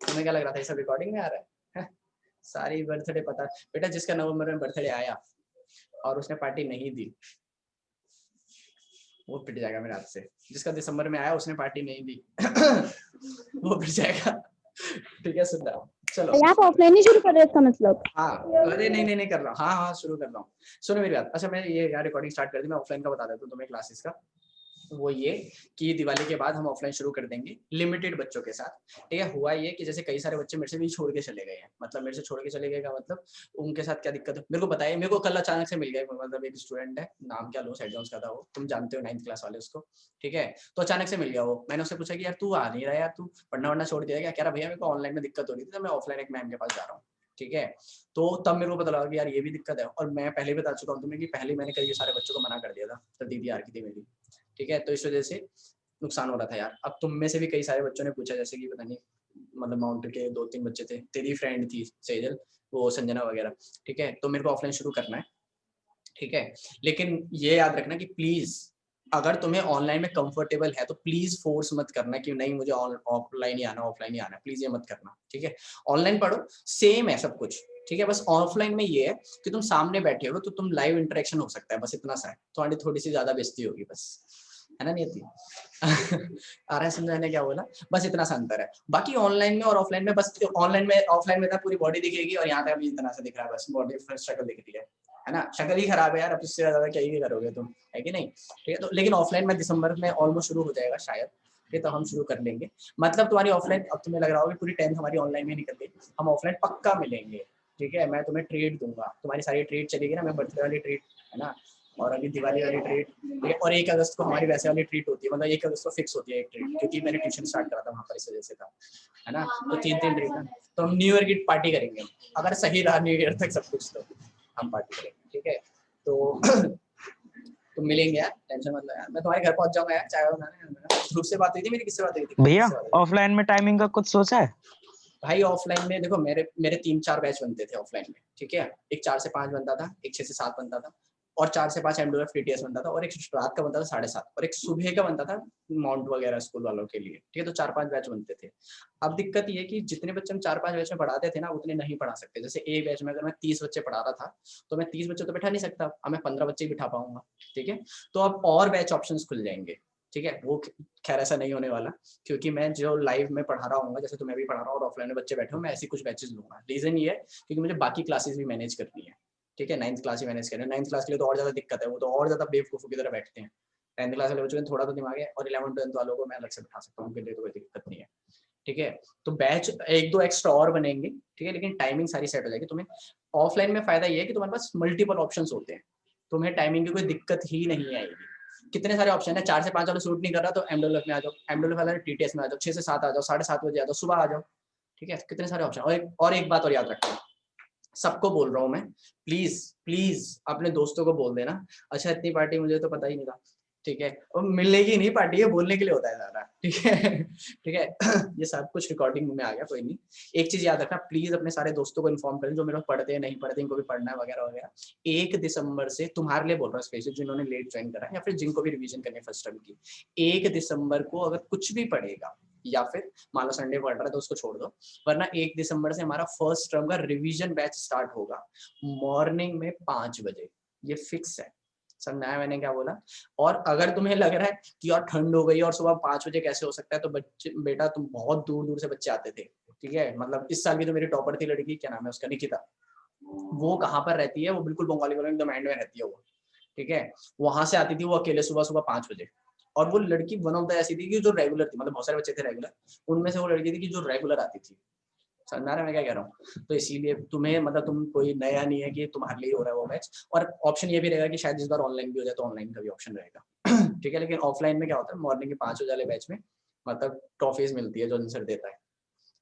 तुम्हें क्या लग रहा था ये सब रिकॉर्डिंग में आ रहा है? सारी बर्थडे पता बेटा, जिसका नवंबर में बर्थडे आया और उसने पार्टी नहीं दी वो पिट जाएगा मेरे हाथ से। जिसका दिसंबर में आया उसने पार्टी नहीं दी वो पिट जाएगा। ठीक है सुन रहा, चलो आप ऑफलाइन ही शुरू कर रहे हैं इसका मतलब? हाँ, अरे नहीं नहीं नहीं कर रहा हूँ, हाँ हाँ शुरू कर रहा हूँ। सुनो मेरी बात, अच्छा मैं ये यार रिकॉर्डिंग स्टार्ट कर दी, मैं ऑफलाइन का बता देता हूँ तुम्हें क्लासेस का। वो ये कि दिवाली के बाद हम ऑफलाइन शुरू कर देंगे लिमिटेड बच्चों के साथ। ठीक है, हुआ ये कि जैसे कई सारे बच्चे मेरे से भी छोड़ के चले गए हैं, मतलब मेरे से छोड़ के चले गए का मतलब उनके साथ क्या दिक्कत है मेरे को बताइए। मेरे को कल अचानक से मिल गया, मतलब एक स्टूडेंट है, नाम क्या लो, सेंट जॉन्स का था वो, तुम जानते हो 9th क्लास वाले उसको। ठीक है, तो अचानक से मिल गया वो, मैंने उससे पूछा कि यार तू आ नहीं रहा, यार तू पढ़ना वढ़ना छोड़ दिया क्या? कह रहा भैया मेरे को ऑनलाइन में दिक्कत हो रही थी तो मैं ऑफलाइन एक मैम के पास जा रहा हूँ। ठीक है, तो तब मेरे को पता लगा कि यार ये भी दिक्कत है, और मैं पहले भी बता चुका हूँ तुम्हें कि पहले मैंने कई सारे बच्चों को मना कर दिया था तो दीदी आ रही थी मेरी। ठीक है, तो इस वजह से नुकसान हो रहा था यार। अब तुम में से भी कई सारे बच्चों ने पूछा, जैसे कि पता नहीं मतलब माउंट के 2-3 बच्चे थे, तेरी फ्रेंड थी सेजल, वो संजना वगैरह। ठीक है, तो मेरे को ऑफलाइन शुरू करना है। ठीक है, लेकिन ये याद रखना कि प्लीज अगर तुम्हें ऑनलाइन में कंफर्टेबल है तो प्लीज फोर्स मत करना कि नहीं मुझे ऑफलाइन ही आना, ऑफलाइन ही आना, प्लीज ये मत करना। ठीक है, ऑनलाइन पढ़ो, सेम है सब कुछ। ठीक है, बस ऑफलाइन में ये है कि तुम सामने बैठे हो तो तुम लाइव इंटरेक्शन हो सकता है, बस इतना सा है। तुम्हारी थोड़ी सी ज्यादा बेइज्जती होगी बस, है ना नियति? आ रहा है समझ मैंने क्या बोला? बस इतना सा अंतर है। बाकी ऑनलाइन में और ऑफलाइन में बस, ऑफलाइन में पूरी बॉडी दिखेगी और यहाँ पे अभी इतना सा दिख रहा है बस, बॉडी स्ट्रगल दिख रही है ना? शक्ल ही खराब है यार, अब इससे ज्यादा क्या ही करोगे तुम, है कि नहीं? ठीक है, तो लेकिन ऑफलाइन में दिसंबर में ऑलमोस्ट शुरू हो जाएगा शायद। ये तो हम शुरू कर लेंगे, मतलब तुम्हारी ऑफलाइन, अब तुम्हें लग रहा होगा पूरी 10th हमारी ऑनलाइन में निकल गई, हम ऑफलाइन पक्का मिलेंगे। ठीक है, मैं तुम्हें ट्रीट दूंगा, तुम्हारी सारी ट्रीट चलेगी ना, मैं बर्थडे वाली ट्रीट है ना, और अभी दिवाली वाली ट्रीट, और 1 अगस्त को हमारी वैसे वाली ट्रीट होती है, मतलब 1 अगस्त को फिक्स होती है एक ट्रीट, क्योंकि मैंने ट्यूशन स्टार्ट करा था वहाँ पर, इस वजह से था, है ना? तो 3 ट्रीट है, तो हम न्यू ईयर की पार्टी करेंगे, अगर सही रहा न्यू ईयर तक सब कुछ तो हम पार्टी करेंगे। ठीक है, तो तुम मिलेंगे यार, टेंशन मत लो यार, मैं तुम्हारे घर पहुंच जाऊंगा यार, चाय बनाने। ध्रुव से बात हुई थी मेरी, किससे बात हुई थी भैया? ऑफलाइन में टाइमिंग का कुछ सोचा है? भाई ऑफलाइन में देखो, मेरे 3-4 बैच बनते थे ऑफलाइन में। ठीक है, एक 4 से 5 बनता था, एक 6 से 7 बनता था, और 4 से 5 एमडीएफ टीटीएस बनता था, और एक रात का बनता था 7:30, और एक सुबह का बनता था माउंट वगैरह स्कूल वालों के लिए। ठीक है, तो 4-5 बैच बनते थे। अब दिक्कत ये कि जितने बच्चे हम 4-5 बैच में पढ़ाते थे ना, उतने नहीं पढ़ा सकते। जैसे एक बैच में अगर मैं 30 बच्चे पढ़ा रहा था तो मैं 30 बच्चे तो बैठा नहीं सकता, अब मैं 15 बच्चे ही बिठा पाऊंगा। ठीक है, तो अब और बैच ऑप्शंस खुल जाएंगे। ठीक है, वो खैर ऐसा नहीं होने वाला, क्योंकि मैं जो लाइव में पढ़ा रहा हूँ, जैसे तुम्हें भी पढ़ा रहा हूँ और ऑफलाइन में बच्चे बैठे हो, मैं ऐसी कुछ बैचेस लूंगा। रीजन ये है क्योंकि मुझे बाकी क्लासेस भी मैनेज करनी है। ठीक है, 9th क्लास ही मैनेज करनी है। 9th क्लास के लिए तो और ज्यादा दिक्कत है, वो तो और ज्यादा बेवकूफों की तरह बैठते हैं। 10th क्लास वाले बच्चों में थोड़ा तो दिमाग है, और 11th-12th वालों को मैं अलग से बिठा सकता हूँ, उनके लिए तो कोई दिक्कत नहीं है। ठीक है, तो बैच 1-2 एक्स्ट्रा और बनेंगे। ठीक है, लेकिन टाइमिंग सारी सेट हो जाएगी। तुम्हें ऑफलाइन में फायदा ये है कि तुम्हारे पास मल्टीपल ऑप्शंस होते हैं, तुम्हें टाइमिंग की कोई दिक्कत ही नहीं आएगी। कितने सारे ऑप्शन है, 4 से 5 वाला सूट नहीं कर रहा तो एमडब्ल्यूएफ में आ जाओ, एमडब्ल्यूएफ वाला टीटीएस में आ जाओ, 6 से 7 आ जाओ, 7:30 बजे आ जाओ, सुबह आ जाओ। ठीक है, कितने सारे ऑप्शन। और एक बात और याद रखना, सबको बोल रहा हूँ मैं, प्लीज प्लीज अपने दोस्तों को बोल देना, अच्छा इतनी पार्टी मुझे तो पता ही नहीं था। ठीक है, और मिलने की नहीं पार्टी है, बोलने के लिए होता है सारा। ठीक है ठीक है ये सब कुछ रिकॉर्डिंग में आ गया, कोई नहीं। एक चीज याद रखना, प्लीज अपने सारे दोस्तों को इन्फॉर्म करें, जो मेरे पढ़ते हैं नहीं पढ़ते, इनको भी पढ़ना है वगैरह वगैरह। 1 दिसंबर से तुम्हारे लिए बोल रहा हूँ स्पेशली, जिन्होंने लेट ज्वाइन करा या फिर जिनको भी रिवीजन करनी है फर्स्ट टर्म की, 1 दिसंबर को अगर कुछ भी पढ़ेगा, या फिर मान लो संडे पढ़ रहा है तो उसको छोड़ दो, वरना 1 दिसंबर से हमारा फर्स्ट टर्म का रिवीजन बैच स्टार्ट होगा मॉर्निंग में 5 बजे। ये फिक्स है, समझा है मैंने क्या बोला? और अगर तुम्हें लग रहा है कि यार ठंड हो गई और सुबह 5 बजे कैसे हो सकता है, तो बच्चे बेटा तुम बहुत दूर दूर से बच्चे आते थे। ठीक है, मतलब इस साल की जो मेरी टॉपर थी लड़की, क्या नाम है उसका, निकिता, वो कहाँ पर रहती है, वो बिल्कुल बंगाली कॉलोनी एकदम एंड में रहती है वो। ठीक है, वहां से आती थी वो अकेले सुबह सुबह 5 बजे। और वो लड़की वन ऑफ द ऐसी थी कि जो रेगुलर थी, मतलब बहुत सारे बच्चे थे रेगुलर, उनमें से वो लड़की थी कि जो रेगुलर आती थी। समझ रहे मैं क्या कह रहा हूँ? तो इसीलिए तुम्हें, मतलब तुम कोई नया नहीं है कि तुम्हारे लिए हो रहा है वो बैच। और ऑप्शन ये भी रहेगा कि शायद इस बार ऑनलाइन भी हो जाए, तो ऑनलाइन का भी ऑप्शन रहेगा। ठीक है, लेकिन ऑफलाइन में क्या होता है, मॉर्निंग के 5 बजे वाले बैच में मतलब ट्रॉफीज मिलती है जो आंसर देता है,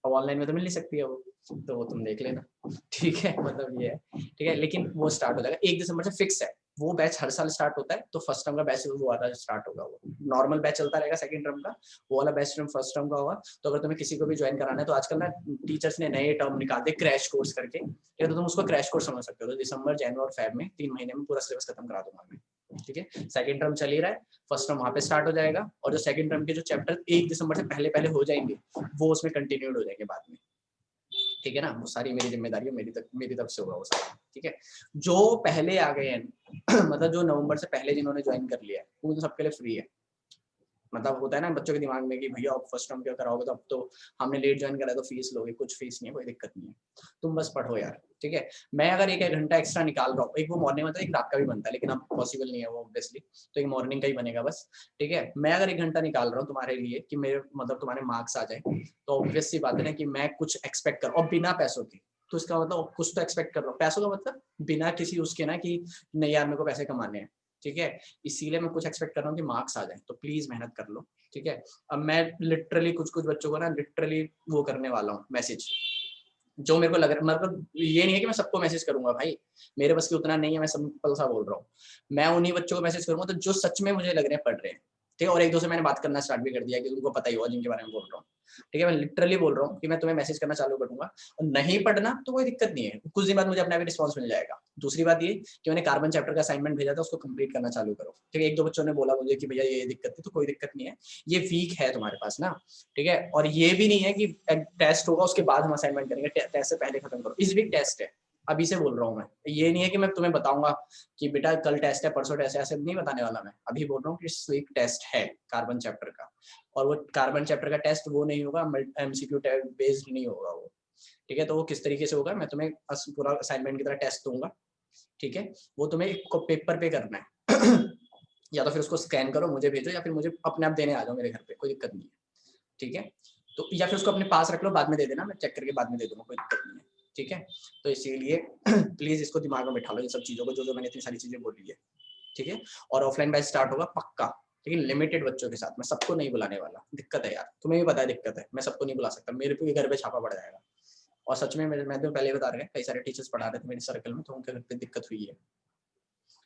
अब ऑनलाइन में तो मिल नहीं सकती है वो, तो वो तुम देख लेना। ठीक है, मतलब ये है। ठीक है, लेकिन वो स्टार्ट हो जाएगा 1 दिसंबर से, फिक्स है। वो बैच हर साल स्टार्ट होता है, तो फर्स्ट टर्म का बैच वो वाला स्टार्ट होगा, वो नॉर्मल बैच चलता रहेगा सेकंड टर्म का, वो वाला बैच टर्म फर्स्ट टर्म का होगा। तो अगर तुम्हें किसी को भी ज्वाइन कराना है, तो आजकल ना टीचर्स ने नए टर्म निकाल दे क्रैश कोर्स करके, या तो तुम उसको क्रैश कोर्स समझ सकते हो। तो दिसंबर, जनवरी और फेब में 3 महीने में पूरा सिलेबस खत्म करा दूंगा मैं। ठीक है, सेकंड टर्म चल ही रहा है, फर्स्ट टर्म वहां पे स्टार्ट हो जाएगा, और जो सेकंड टर्म के जो चैप्टर 1 दिसंबर से पहले पहले हो जाएंगे, वो उसमें कंटिन्यूड हो जाएंगे बाद में। ठीक है ना, वो सारी मेरी जिम्मेदारी है, मेरी तरफ से होगा वो सारा, ठीक है। जो पहले आ गए हैं मतलब जो नवंबर से पहले जिन्होंने ज्वाइन कर लिया है उन सबके लिए फ्री है। मतलब होता है ना बच्चों के दिमाग में कि भैया आप फर्स्ट टर्म क्या कराओगे, तो अब तो हमने लेट ज्वाइन करा तो फीस लोगे, कुछ फीस नहीं है, कोई दिक्कत नहीं है, तुम बस पढ़ो यार, ठीक है। मैं अगर एक घंटा एक्स्ट्रा निकाल रहा हूँ, एक वो मॉर्निंग में तो एक रात का भी बनता है, लेकिन अब पॉसिबल नहीं है वो ऑब्वियसली, तो एक मॉर्निंग का ही बनेगा बस, ठीक है। मैं अगर 1 घंटा निकाल रहा हूँ तुम्हारे लिए कि मेरे मतलब तुम्हारे मार्क्स आ जाए, तो ऑब्वियस सी बात है ना कि मैं कुछ एक्सपेक्ट कर, और बिना पैसों के, तो इसका मतलब कुछ तो एक्सपेक्ट कर रहा हूँ। पैसों का मतलब बिना किसी उसके ना कि नहीं यार मेरे को पैसे कमाने हैं, ठीक है, इसीलिए मैं कुछ एक्सपेक्ट कर रहा हूँ कि मार्क्स आ जाए, तो प्लीज मेहनत कर लो, ठीक है। अब मैं लिटरली कुछ बच्चों को ना लिटरली वो करने वाला हूँ मैसेज, जो मेरे को लग रहा है, मतलब ये नहीं है कि मैं सबको मैसेज करूंगा भाई, मेरे बस की उतना नहीं है, मैं सिंपल सा बोल रहा हूँ, मैं उन्हीं बच्चों को मैसेज करूंगा तो जो सच में मुझे लग रहे हैं पढ़ रहे हैं, ठीक है। और एक दो से मैंने बात करना स्टार्ट भी कर दिया कि उनको पता ही होगा जिनके बारे में बोल रहा हूँ, ठीक है। मैं लिटरली बोल रहा हूँ कि मैं तुम्हें मैसेज करना चालू करूंगा, और नहीं पढ़ना तो कोई दिक्कत नहीं है, कुछ दिन बाद मुझे अपना भी रिस्पॉन्स मिल जाएगा। दूसरी बात ये कि मैंने कार्बन चैप्टर का असाइनमेंट भेजा था, उसको कंप्लीट करना चालू करो, ठीक है। एक दो बच्चों ने बोला मुझे कि भैया ये दिक्कत है, तो कोई दिक्कत नहीं है, ये वीक है तुम्हारे पास ना, ठीक है। और ये भी नहीं है कि टेस्ट होगा उसके बाद हम असाइनमेंट करेंगे, टेस्ट से पहले खत्म करो, इस वीक टेस्ट है, अभी से बोल रहा हूँ मैं, ये नहीं है कि मैं तुम्हें बताऊंगा कि बेटा कल टेस्ट है परसों टेस्ट है, ऐसे नहीं बताने वाला मैं, अभी बोल रहा हूँ कि इस वीक टेस्ट है कार्बन चैप्टर का, और वो कार्बन चैप्टर का टेस्ट वो नहीं होगा, एमसीक्यू बेस्ड नहीं होगा वो, ठीक है। तो वो किस तरीके से होगा, मैं तुम्हें पूरा असाइनमेंट की तरह टेस्ट दूंगा, ठीक है। वो तुम्हें पेपर पे करना है या तो फिर उसको स्कैन करो मुझे भेजो, या फिर मुझे अपने आप देने आ जाओ मेरे घर पे, कोई दिक्कत नहीं है, ठीक है। तो या फिर उसको अपने पास रख लो, बाद में दे देना, मैं चेक करके बाद में दे दूंगा, कोई दिक्कत नहीं है, ठीक है। तो इसीलिए प्लीज इसको दिमाग में बिठा लो, इन सब चीजों को, जो मैंने इतनी सारी चीजें बोली है, ठीक है। और ऑफलाइन बैच स्टार्ट होगा पक्का, ठीक है, लिमिटेड बच्चों के साथ, मैं सबको नहीं बुलाने वाला, दिक्कत है यार, तुम्हें भी पता है दिक्कत है, मैं सबको नहीं बुला सकता, मेरे भी घर पे छापा पड़ जाएगा। और सच में मैं तो पहले बता रहा कई सारे टीचर्स पढ़ा रहे थे मेरे सर्कल में, तो उनके घर पे दिक्कत हुई है,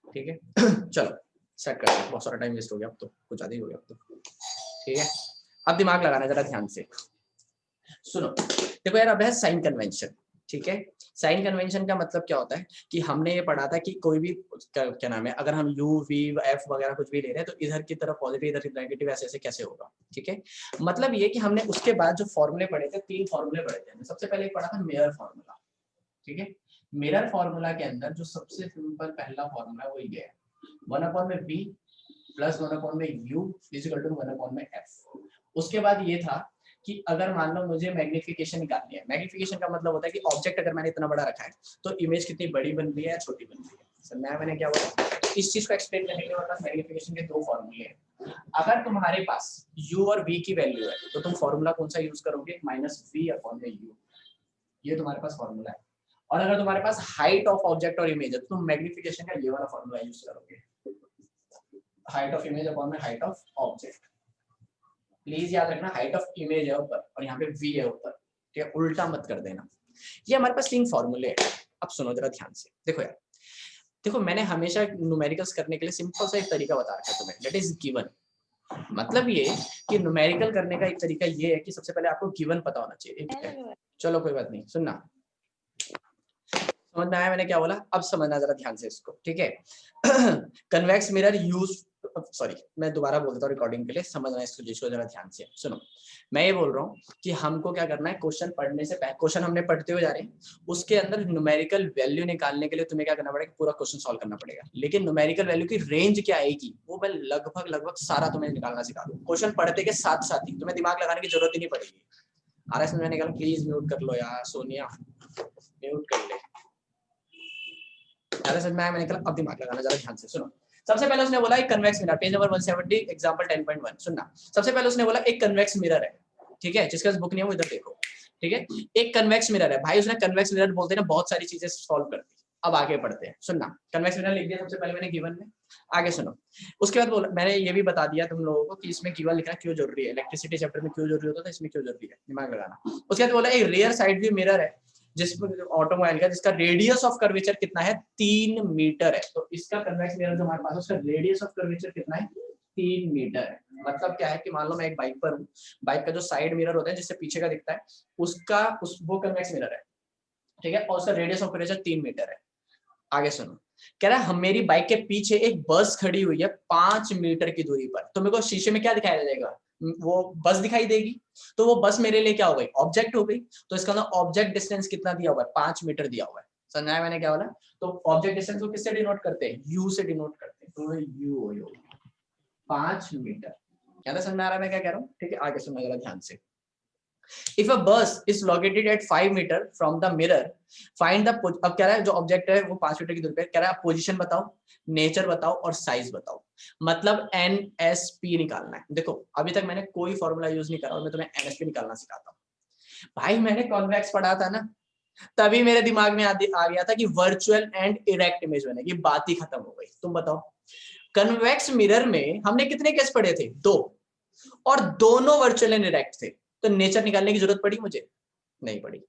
ठीक है। चलो सेट करते हैं, बहुत सारा टाइम वेस्ट हो गया, अब तो कुछ ज्यादा ही हो गया अब तो, ठीक है। अब दिमाग लगाना जरा ध्यान से सुनो, देखो यार, अब है साइन कन्वेंशन, ठीक है। साइन कन्वेंशन का मतलब क्या होता है कि हमने ये पढ़ा था कि कोई भी क्या नाम है, अगर हम यू वी एफ वगैरह कुछ भी ले रहे हैं तो इधर की तरफ पॉजिटिव इधर की नेगेटिव ऐसे ऐसे कैसे होगा, ठीक है। मतलब ये कि हमने उसके बाद जो फॉर्मूले पढ़े थे, 3 फॉर्मूले पढ़े थे, सबसे पहले पढ़ा था मिरर फॉर्मूला, ठीक है। मिरर फॉर्मूला के अंदर जो सबसे सिंपल पहला फॉर्मूला है वो ये है, 1/v plus 1/u equal to 1/f। उसके बाद ये था कि अगर मान लो मुझे मैग्निफिकेशन निकालनी है, मैग्निफिकेशन का मतलब होता है कि ऑब्जेक्ट अगर मैंने इतना बड़ा रखा है तो इमेज कितनी बड़ी बन रही है या छोटी बन रही है। सर मैंने क्या बोला, इस चीज को एक्सप्लेन करने के लिए हमारे पास मैग्निफिकेशन के 2 फॉर्मूले हैं। अगर तुम्हारे पास u और v की वैल्यू है तो तुम फॉर्मूला कौन सा यूज करोगे, -v/u, ये तुम्हारे पास फॉर्मूला है। और अगर तुम्हारे पास हाइट ऑफ ऑब्जेक्ट और इमेज है तो तुम मैग्निफिकेशन का ये वाला फॉर्मूला यूज करोगे, हाइट ऑफ इमेज अपॉन में हाइट ऑफ ऑब्जेक्ट। प्लीज याद रखना, हाइट ऑफ इमेज है ऊपर और यहाँ पे v है ऊपर, ठीक है, उल्टा मत कर देना। ये हमारे पास 3 फॉर्मूले हैं। अब सुनो जरा ध्यान से, देखो यार, देखो मैंने हमेशा न्यूमेरिकल्स करने के लिए सिंपल सा एक तरीका बता रखा है तुम्हें, दैट इज गिवन। मतलब ये कि न्यूमेरिकल करने का एक तरीका ये है कि सबसे पहले आपको गिवन पता होना चाहिए। चलो कोई बात नहीं, सुनना, समझ में आया मैंने क्या बोला, अब समझना जरा ध्यान से इसको, ठीक है। कन्वेक्स मिरर यूज, सॉरी मैं दोबारा बोल देता हूँ रिकॉर्डिंग के लिए, समझना इसको चीज को जरा ध्यान से सुनो। मैं ये बोल रहा हूँ कि हमको क्या करना है, क्वेश्चन पढ़ने से पहले, क्वेश्चन हमने पढ़ते हुए जा रहे हैं, उसके अंदर न्यूमेरिकल वैल्यू निकालने के लिए तुम्हें क्या करना पड़ेगा, पूरा क्वेश्चन सॉल्व करना पड़ेगा। लेकिन न्यूमेरिकल वैल्यू की रेंज क्या आएगी वो मैं लगभग सारा तुम्हें निकालना सिखा दूँ, क्वेश्चन पढ़ते के साथ साथ ही, तुम्हें दिमाग लगाने की जरूरत ही नहीं पड़ेगी। RS में निकाल, प्लीज म्यूट कर लो यार सोनिया, म्यूट कर ले। समझ में आया मैंने कहा, अब दिमाग लगाना जरा ध्यान से सुनो। सबसे पहले उसने बोला एक convex mirror, page number 170 example 10.1 सुनना। सबसे पहले उसने बोला एक कन्वेक्स मिरर है, ठीक है, जिसका बुक नहीं है वो इधर देखो, ठीक है। एक कन्वेक्स मिरर है भाई, उसने कन्वेक्स मिरर बोलते हैं ना बहुत सारी चीजें सॉल्व कर दी। अब आगे पढ़ते हैं, सुनना। कन्वेक्स मिरर लिख दिया सबसे पहले मैंने गिवन में, आगे सुनो। उसके बाद बोला मैंने ये भी बता दिया तुम लोगों को कि इसमें गिवन लिखना क्यों जरूरी है, इलेक्ट्रिसिटी चैप्टर में क्यों जरूरी होता है, इसमें क्यों जरूरी है, दिमाग लगाना। उसके बाद बोला एक रियर साइड व्यू मिरर है जिसमें ऑटोमोबाइल का, जिसका रेडियस ऑफ कर्वेचर कितना है, 3 मीटर है। तो इसका कन्वेक्स मिरर जो हमारे पास है उसका रेडियस ऑफ कर्वेचर कितना है, 3 मीटर है। मतलब क्या है कि मान लो मैं एक बाइक पर हूँ, बाइक का जो साइड मिरर होता है जिससे पीछे का दिखता है उसका वो कन्वेक्स मिरर है, ठीक है, और उसका रेडियस ऑफ कर्वेचर 3 मीटर है। आगे सुनो, कह रहा है हम मेरी बाइक के पीछे एक बस खड़ी हुई है 5 मीटर की दूरी पर, तो मेरे को शीशे में क्या दिखाया जाएगा, वो बस दिखाई देगी, तो वो बस मेरे लिए क्या हो गई, ऑब्जेक्ट हो गई। तो इसका ना ऑब्जेक्ट डिस्टेंस कितना दिया हुआ है, 5 मीटर दिया हुआ है। समझाया मैंने क्या बोला? तो ऑब्जेक्ट डिस्टेंस को किससे डिनोट करते हैं, यू से डिनोट करते हैं। तो यू हो 5 मीटर। क्या समझ में आ रहा है मैं क्या कह रहा हूँ? ठीक है, आगे सुनना जरा ध्यान से। If a bus is located at 5 meter from the mirror, find the अब कह रहा है जो ऑब्जेक्ट है वो 5 मीटर की दूरी पे, कह रहा है पोजीशन बताओ, नेचर बताओ और साइज बताओ। मतलब NSP निकालना है। देखो अभी तक मैंने कोई फॉर्मूला यूज नहीं करा और मैं तुम्हें NSP निकालना सिखाता हूँ। भाई मैंने कॉन्वेक्स पढ़ा था ना, तभी मेरे दिमाग में आ गया था कि वर्चुअल एंड इरेक्ट इमेज बनेगी, बात ही खत्म हो गई। तुम बताओ कन्वेक्स मिरर में हमने कितने केस पढ़े थे, 2, और दोनों वर्चुअल एंड इरेक्ट थे। तो नेचर निकालने की जरूरत पड़ी मुझे? नहीं पड़ी।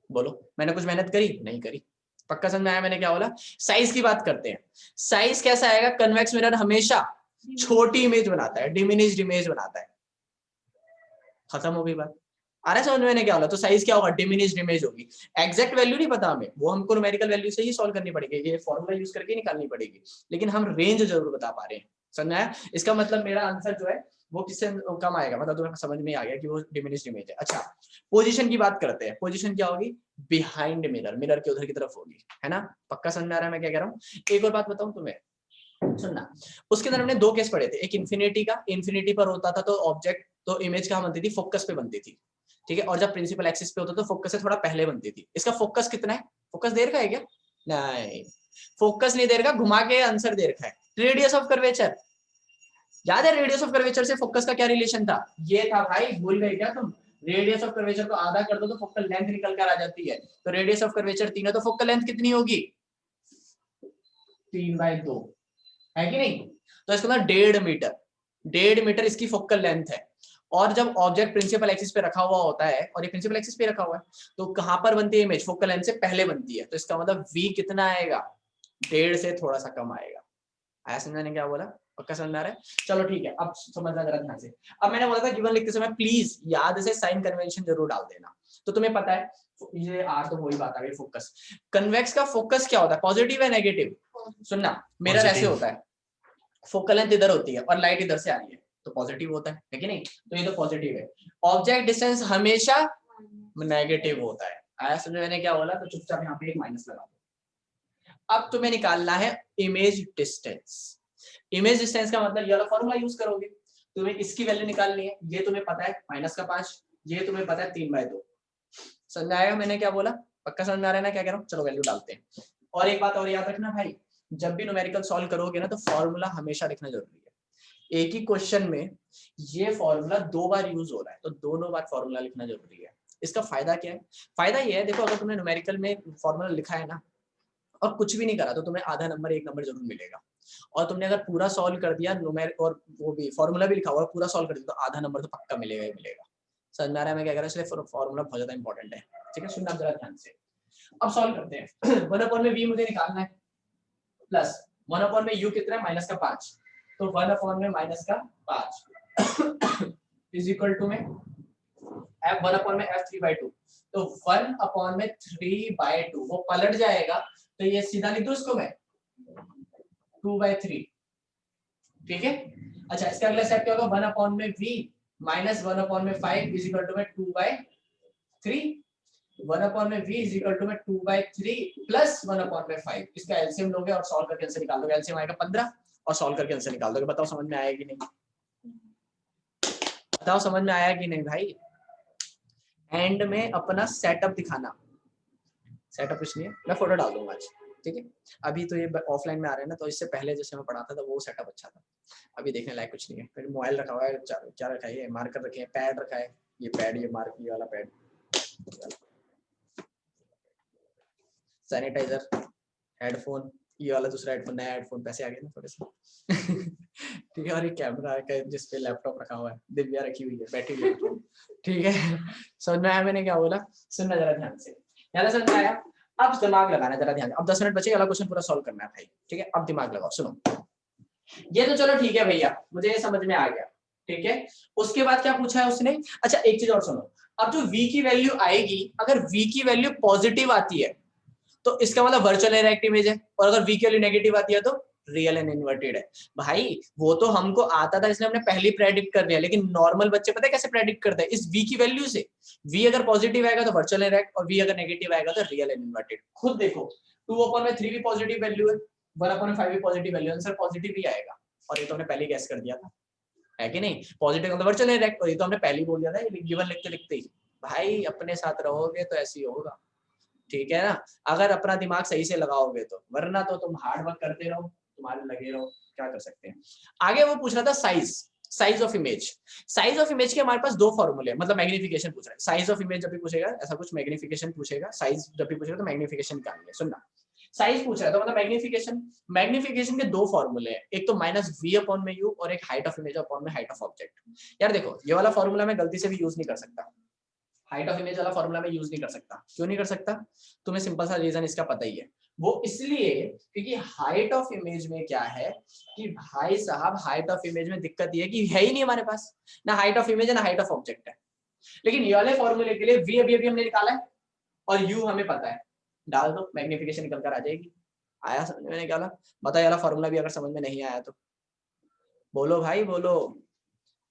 बोलो मैंने कुछ मेहनत करी? नहीं करी। पक्का समझ में आया मैंने क्या बोला? साइज की बात करते हैं। साइज कैसा आएगा? कन्वेक्स मिरर हमेशा छोटी इमेज बनाता है, डिमिनिश्ड इमेज बनाता है। खत्म हो गई बात। आ रहा है समझ में मैंने क्या बोला? तो साइज क्या होगा? डिमिनिश्ड इमेज होगी। एग्जैक्ट वैल्यू नहीं पता हमें, वो हमको न्यूमेरिकल वैल्यू से ही सॉल्व करनी पड़ेगी, ये फॉर्मूला यूज करके निकालनी पड़ेगी, लेकिन हम रेंज जरूर बता पा रहे हैं। समझ में आया? इसका मतलब मेरा आंसर जो है वो किससे कम आएगा, मतलब तुम्हें समझ में आ गया कि वो डिमिनिश्ड इमेज है। अच्छा पोजीशन की बात करते हैं। पोजीशन क्या होगी? बिहाइंड मिरर, मिरर के उधर की तरफ होगी, है ना? पक्का समझ में आ रहा है मैं क्या कह रहा हूँ? एक और बात बताऊं तुम्हें, सुनना। उसके अंदर हमने 2 केस पढ़े थे, एक इन्फिनिटी का, इन्फिनिटी पर होता था तो ऑब्जेक्ट तो इमेज कहाँ बनती थी, फोकस पे बनती थी, ठीक है, और जब प्रिंसिपल एक्सिस पे होता तो फोकस से थोड़ा पहले बनती थी। इसका फोकस कितना है? फोकस देर का है क्या? नहीं, फोकस नहीं देर का, घुमा के आंसर देर का है। रेडियस ऑफ कर्वेचर, याद है रेडियस ऑफ कर्वेचर से फोकस का क्या रिलेशन था? ये था भाई, भूल गए क्या तुम? रेडियस ऑफ कर्वेचर को आधा कर दो तो फोकल लेंथ निकल कर आ जाती है। तो रेडियस ऑफ कर्वेचर 3 है तो फोकल लेंथ कितनी होगी? 3/2, है कि नहीं? तो इसका मतलब 1.5 मीटर, 1.5 मीटर इसकी फोकल लेंथ है। और जब ऑब्जेक्ट प्रिंसिपल एक्सिस पे रखा हुआ होता है, और ये प्रिंसिपल एक्सिस पे रखा हुआ है, तो कहां पर बनती है इमेज? फोकल लेंथ से पहले बनती है। तो इसका मतलब v कितना आएगा? 1.5 से थोड़ा सा कम आएगा। आया समझने क्या बोला? पक्का समझ आ रहा है? चलो ठीक है, अब समझना जरा ध्यान से। अब मैंने बोला था गिवन लिखते समय प्लीज याद से साइन कन्वेंशन जरूर डाल देना। तो तुम्हें पता है ये आर तो वही बात आ गई, फोकस। कन्वेक्स का फोकस क्या होता है, पॉजिटिव या नेगेटिव? सुनना, मिरर ऐसे होता है, फोकल लेंथ इधर होती है और लाइट इधर से आ रही है, तो पॉजिटिव होता है कि नहीं? तो ये तो पॉजिटिव है। ऑब्जेक्ट डिस्टेंस हमेशा नेगेटिव होता है। आया समझ मैंने क्या बोला? तो चुपचाप यहाँ पे एक माइनस लगा दो। अब तुम्हें निकालना है इमेज डिस्टेंस। इमेज डिस्टेंस का मतलब ये वाला फॉर्मूला यूज करोगे, तुम्हें इसकी वैल्यू निकालनी है। ये तुम्हें पता है -5, ये तुम्हें पता है 3/2। समझ आएगा मैंने क्या बोला? पक्का समझ में आ रहा है ना क्या कह रहा हूँ? चलो वैल्यू डालते हैं। और एक बात और याद रखना भाई, जब भी न्यूमेरिकल सॉल्व करोगे ना तो फॉर्मूला हमेशा लिखना जरूरी है। एक ही क्वेश्चन में ये फॉर्मूला 2 बार यूज हो रहा है तो दोनों बार फॉर्मूला लिखना जरूरी है। इसका फायदा क्या है? फायदा ये है, देखो अगर तुमने न्यूमेरिकल में फॉर्मूला लिखा है ना और कुछ भी नहीं करा तो तुम्हें आधा नंबर 1 नंबर जरूर मिलेगा। और तुमने अगर पूरा सॉल्व कर दिया न्यूमेरिक और वो भी फॉर्मूला भी लिखा हुआ है, पूरा सॉल्व कर दिया तो आधा नंबर तो पक्का मिलेगा ही मिलेगा। समझ में आ रहा है मैं क्या कह रहा हूं? इसलिए फॉर्मूला बहुत ज्यादा इंपॉर्टेंट है, ठीक है? सुनना जरा ध्यान से। अब सॉल्व करते हैं। 1/v मुझे निकालना है, प्लस 1/u कितना है? -5। तो 1/-5 इज इक्वल टू में f 1/f 3/2। तो 1/3/2 वो पलट जाएगा तो ये सीधा लिख दो इसको मैं 2/3, ठीक है? अच्छा इसका अगला स्टेप क्या होगा? 1/v minus 1/5 is equal to में 2/3। 1/v इज इक्वल टू में 2/3 प्लस 1/5। इसका एलसीएम लोगे और सॉल्व करके आंसर निकाल दोगे। एलसीएम आएगा 15 और सॉल्व करके आंसर निकाल दोगे। बताओ समझ में आया कि नहीं? बताओ समझ में आया कि नहीं भाई? एंड में अपना सेटअप दिखाना। सेटअप इसलिए मैं फोटो डाल दूंगा आज, ठीक है? अभी तो ये ऑफलाइन में आ रहे हैं ना, तो इससे पहले जैसे मैं पढ़ाता था वो सेटअप अच्छा था। अभी देखने लायक कुछ नहीं है। फिर मोबाइल रखा हुआ है, क्या रखा है? ये मार्कर रखे हैं, पैड रखा है, ये पैड, ये मार्क, ये वाला पैड, सैनिटाइजर, हेडफोन, ये वाला दूसरा हेडफोन, नया हेडफोन, पैसे आ गए ना थोड़े से। ठीक है? और ये कैमरा है जिसपे लैपटॉप रखा हुआ है, दिव्या रखी हुई है, बैठी हुई है, ठीक है? समझ में आया मैंने क्या बोला? सुनना जरा ध्यान से, ज़्यादा समझ में आया? अब दिमाग लगाना जरा ध्यान। अब 10 मिनट बचे, अगला क्वेश्चन पूरा सॉल्व करना है भाई, ठीक है? अब दिमाग लगाओ, सुनो। ये तो चलो ठीक है भैया, मुझे ये समझ में आ गया, ठीक है? उसके बाद क्या पूछा है उसने? अच्छा एक चीज और सुनो, अब जो v की वैल्यू आएगी, अगर v की वैल्यू पॉजिटिव आती है तो इसका मतलब वर्चुअल इरेक्ट इमेज है, और अगर v की वैल्यू नेगेटिव आती है तो रियल एंड इन्वर्टेड है। भाई वो तो हमको आता था इसलिए हमने पहले प्रेडिक्ट कर लिया, लेकिन नॉर्मल बच्चे पता है कैसे प्रेडिक्ट करते हैं? इस v की वैल्यू से। v अगर पॉजिटिव आएगा तो वर्चुअल इनडायरेक्ट, और v अगर नेगेटिव आएगा तो रियल एंड इन्वर्टेड। खुद देखो 2/3 भी पॉजिटिव वैल्यू है, 1/5 भी पॉजिटिव वैल्यू है, आंसर पॉजिटिव ही आएगा। और ये तो हमने पहले गैस कर दिया था, है कि नहीं? पॉजिटिव का तो वर्चुअल इनडायरेक्ट, और ये तो हमने पहले ही बोल दिया था गिवन लिखते लिखते ही। भाई अपने साथ रहोगे तो ऐसे ही होगा, ठीक है ना? अगर अपना दिमाग सही से लगाओगे तो, वरना तो तुम हार्ड वर्क करते रहो, तुम्हारे लगे रहो, क्या कर सकते हैं। आगे वो पूछ रहा था size of image. Size of image के हमारे पास दो फॉर्मूले, मतलब मैग्निफिकेशन पूछ रहा है। साइज ऑफ इमेज जब भी पूछेगा ऐसा कुछ, मैग्निफिकेशन पूछेगा, साइज जब भी पूछेगा तो मैग्निफिकेशन निकालनी है। सुनना, साइज पूछ रहा है तो मतलब मैग्निफिकेशन के दो फॉर्मूले हैं, एक तो -v/u और एक हाइट ऑफ इमेज अपॉन में हाइट ऑफ ऑब्जेक्ट। यार देखो ये वाला फॉर्मूला मैं गलती से भी यूज नहीं कर सकता, हाइट ऑफ इमेज वाला फॉर्मूला में यूज नहीं कर सकता। क्यों नहीं कर सकता? तुम्हें सिंपल सा रीजन इसका पता ही है। वो इसलिए क्योंकि हाइट ऑफ इमेज में क्या है कि भाई साहब, हाइट ऑफ इमेज में दिक्कत ये है कि है ही नहीं हमारे पास, ना हाइट ऑफ इमेज है ना हाइट ऑफ ऑब्जेक्ट है। लेकिन ये वाले फॉर्मूले के लिए v अभी हमने निकाला है और u हमें पता है, डाल दो मैग्निफिकेशन निकल कर आ जाएगी। आया समझ में? निकाला। बताओ ये वाला फॉर्मूला भी अगर समझ में नहीं आया तो बोलो भाई, बोलो,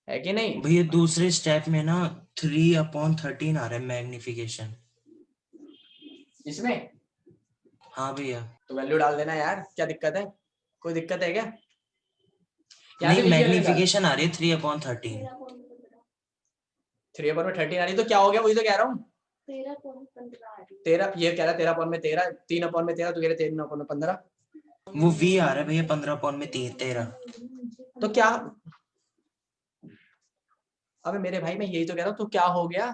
है कि नहीं? भैया दूसरे स्टेप में ना 3/13 आ रहा है मैग्निफिकेशन इसमें। हाँ भैया, तो वैल्यू डाल देना यार, क्या दिक्कत है? कोई दिक्कत है क्या? यहाँ से नहीं नीचे वाले निकाल। मैग्निफिकेशन आ रही है 3/13। 3/13 आ रही तो क्या हो गया? वही तो कह रहा हूँ, 13 ये कह रहा 13/13, 3/13 तो कह रहे 13/15। वो v आ रहा है भैया 15/13। तो क्या? अबे मेरे भाई मैं यही तो कह रहा हूँ, तो क्या हो गया?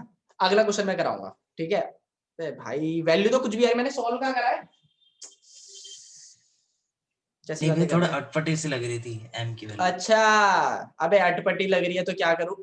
अगला क्वेश्चन मैं कराऊंगा, ठीक है? अबे भाई वैल्यू तो कुछ भी आई, मैंने सॉल्व कहाँ करा है? जैसी नहीं भैया बातें थोड़ा कर रहे अटपटे से लग रही थी m की हो। वैल्यू। अच्छा, अबे अटपटी लग रही है तो क्या करूँ?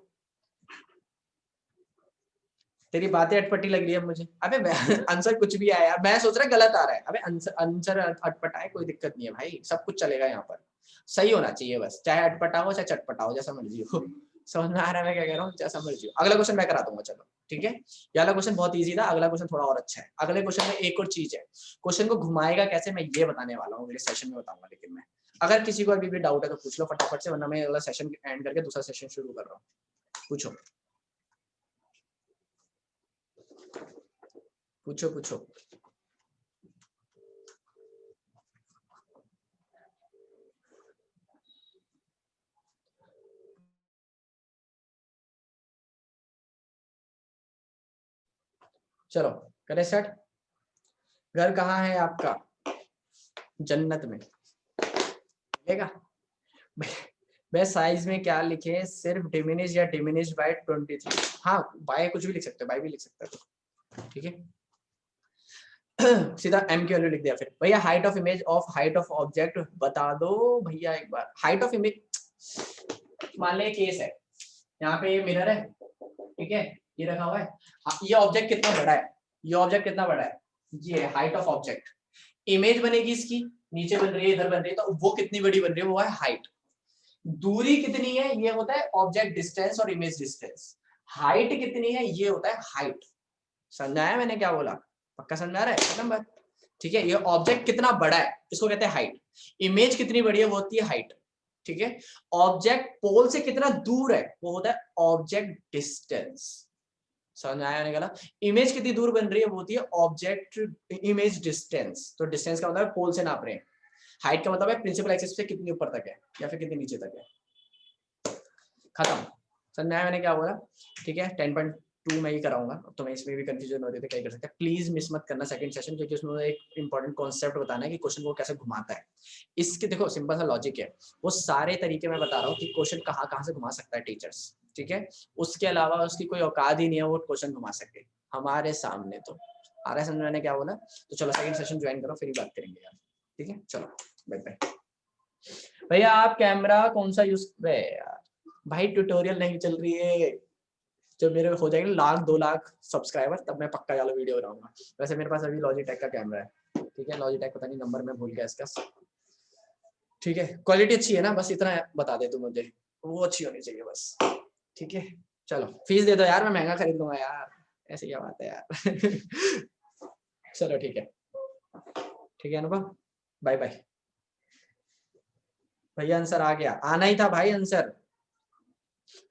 तेरी बातें अटपटी लग रही है मुझे। अबे आंसर कुछ भी आया, मैं सोच रहा गलत आ रहा है। अबे आंसर अटपटा है, कोई दिक्कत नहीं है भाई, सब कुछ चलेगा यहाँ पर, सही होना चाहिए बस, चाहे अटपटा हो चाहे चटपटा हो, जैसा मर्जी हो। समझ में आ रहा है मैं क्या कह रहा हूँ? जैसा मर्जी हो। अगला क्वेश्चन मैं करा दूंगा, चलो ठीक है? ये वाला क्वेश्चन बहुत ईजी था, अगला क्वेश्चन थोड़ा और अच्छा है। अगले क्वेश्चन में एक और चीज है, क्वेश्चन को घुमाएगा कैसे मैं ये बताने वाला हूँ, मेरे सेशन में बताऊंगा। लेकिन मैं, अगर किसी को अभी भी डाउट है तो पूछ लो फटाफट से, वरना मैं अगला सेशन एंड करके दूसरा सेशन शुरू कर रहा हूँ। पूछो पूछो पूछो। चलो करें स्टार्ट। घर कहाँ है आपका? जन्नत में। मिलेगा? मैं साइज में क्या लिखे? सिर्फ डिमिनिश या डिमिनिश बाय 23। हाँ बाय कुछ भी लिख सकते हो, बाय भी लिख सकते हो, ठीक है? सीधा m की वैल्यू लिख दिया। फिर भैया height of image of height of object बता दो भैया एक बार। हाइट ऑफ इमेज, मान ले केस है, यहाँ पे ये मिरर है, ठीक है, ये रखा हुआ है, ये ऑब्जेक्ट कितना बड़ा है, ये ऑब्जेक्ट कितना बड़ा है, ये हाइट ऑफ ऑब्जेक्ट। इमेज बनेगी इसकी, नीचे बन रही है इधर बन रही है, तो वो कितनी बड़ी बन रही है, वो है हाइट। दूरी कितनी है, ये होता है ऑब्जेक्ट डिस्टेंस और इमेज डिस्टेंस। हाइट कितनी है, ये होता है हाइट। समझाया मैंने क्या बोला? पक्का समझा रहा है? खत्म बात, ठीक है? ये ऑब्जेक्ट कितना बड़ा है इसको कहते हैं हाइट, इमेज कितनी बड़ी है वो होती है हाइट, ठीक है? ऑब्जेक्ट पोल से कितना दूर है वो होता है ऑब्जेक्ट डिस्टेंस। समझ आया निकला? इमेज कितनी दूर बन रही है वो होती है ऑब्जेक्ट इमेज डिस्टेंस। तो डिस्टेंस का मतलब है पोल से नाप रहे हैं, हाइट का मतलब है प्रिंसिपल एक्सिस से कितनी ऊपर तक है या फिर कितनी नीचे तक है। खत्म। समझ आया मैंने क्या बोला? ठीक है? 10.2 मैं ही कराऊंगा, तो मैं इसमें भी कंफ्यूजन हो रही थी क्या कर सकते हैं। प्लीज मिस मत करना सेकंड सेशन, क्योंकि उसमें एक इंपॉर्टेंट कॉन्सेप्ट बताना है कि क्वेश्चन को कैसे घुमाता है। इसके देखो सिंपल सा लॉजिक है, वो सारे तरीके मैं बता रहा हूँ कि क्वेश्चन कहाँ से घुमा सकता है टीचर्स, ठीक है? उसके अलावा उसकी कोई औकात ही नहीं है वो क्वेश्चन घुमा सके हमारे सामने। तो आ रहा है समझ मैंने क्या बोला? तो चलो सेकंड सेशन ज्वाइन करो, फिर ही बात करेंगे यार, ठीक है? चलो बाय बाय। भैया आप कैमरा कौन सा यूज कर रहे हैं यार? भाई ट्यूटोरियल नहीं चल रही है, जब मेरे हो जाएंगे 1,00,000-2,00,000 सब्सक्राइबर तब मैं पक्का वाला वीडियो बनाऊंगा। वैसे मेरे पास अभी लॉजिटेक का कैमरा है, ठीक है? लॉजिटेक पता नहीं नंबर मैं भूल गया इसका, ठीक है? क्वालिटी अच्छी है ना, बस इतना बता दे तू मुझे, वो अच्छी होनी चाहिए बस, ठीक है? चलो फीस दे दो यार, मैं महंगा खरीद लूंगा यार, ऐसी क्या बात है यार। चलो ठीक है, ठीक है अनुभव, बाय बाय। भैया आंसर आ गया, आना ही था भाई आंसर।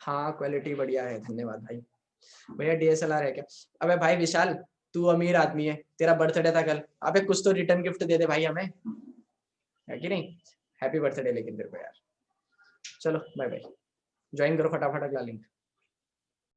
हाँ क्वालिटी बढ़िया है, धन्यवाद भाई। भैया डीएसएलआर है क्या? अबे भाई विशाल, तू अमीर आदमी है, तेरा बर्थडे था कल, अबे कुछ तो रिटर्न गिफ्ट दे दे भाई हमें, है कि नहीं? हैप्पी बर्थडे लेकिन तेरे को यार। चलो बाय बाय, ज्वाइन करो फटाफट अगला लिंक।